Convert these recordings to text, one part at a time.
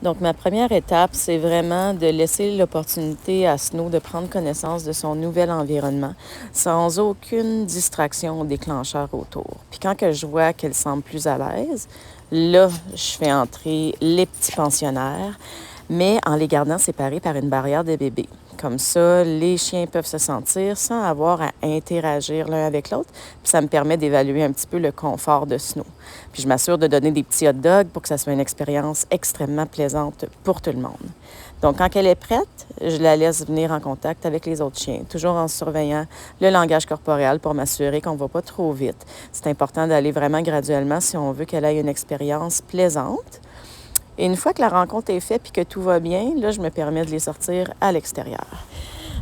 Donc, ma première étape, c'est vraiment de laisser l'opportunité à Snow de prendre connaissance de son nouvel environnement sans aucune distraction ou déclencheur autour. Puis quand que je vois qu'elle semble plus à l'aise, là, je fais entrer les petits pensionnaires, mais en les gardant séparés par une barrière de bébés. Comme ça, les chiens peuvent se sentir sans avoir à interagir l'un avec l'autre. Puis ça me permet d'évaluer un petit peu le confort de Snow. Puis je m'assure de donner des petits hot dogs pour que ça soit une expérience extrêmement plaisante pour tout le monde. Donc, quand elle est prête, je la laisse venir en contact avec les autres chiens, toujours en surveillant le langage corporel pour m'assurer qu'on ne va pas trop vite. C'est important d'aller vraiment graduellement si on veut qu'elle ait une expérience plaisante. Et une fois que la rencontre est faite et que tout va bien, là, je me permets de les sortir à l'extérieur.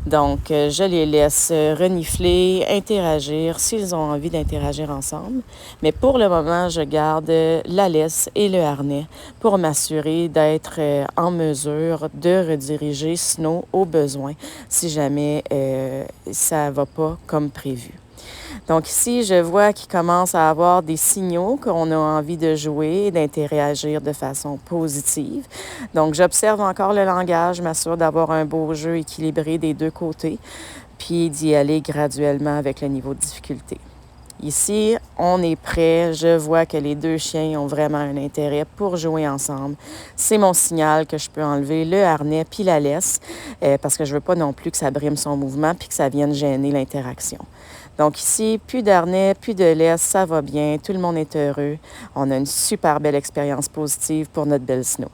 Donc, je les laisse renifler, interagir s'ils ont envie d'interagir ensemble. Mais pour le moment, je garde la laisse et le harnais pour m'assurer d'être en mesure de rediriger Snow au besoin si jamais ça ne va pas comme prévu. Donc ici, je vois qu'il commence à avoir des signaux qu'on a envie de jouer et d'interagir de façon positive. Donc j'observe encore le langage, je m'assure d'avoir un beau jeu équilibré des deux côtés, puis d'y aller graduellement avec le niveau de difficulté. Ici, on est prêt. Je vois que les deux chiens ont vraiment un intérêt pour jouer ensemble. C'est mon signal que je peux enlever le harnais puis la laisse parce que je ne veux pas non plus que ça brime son mouvement puis que ça vienne gêner l'interaction. Donc ici, plus d'harnais, plus de laisse, ça va bien. Tout le monde est heureux. On a une super belle expérience positive pour notre belle Snow.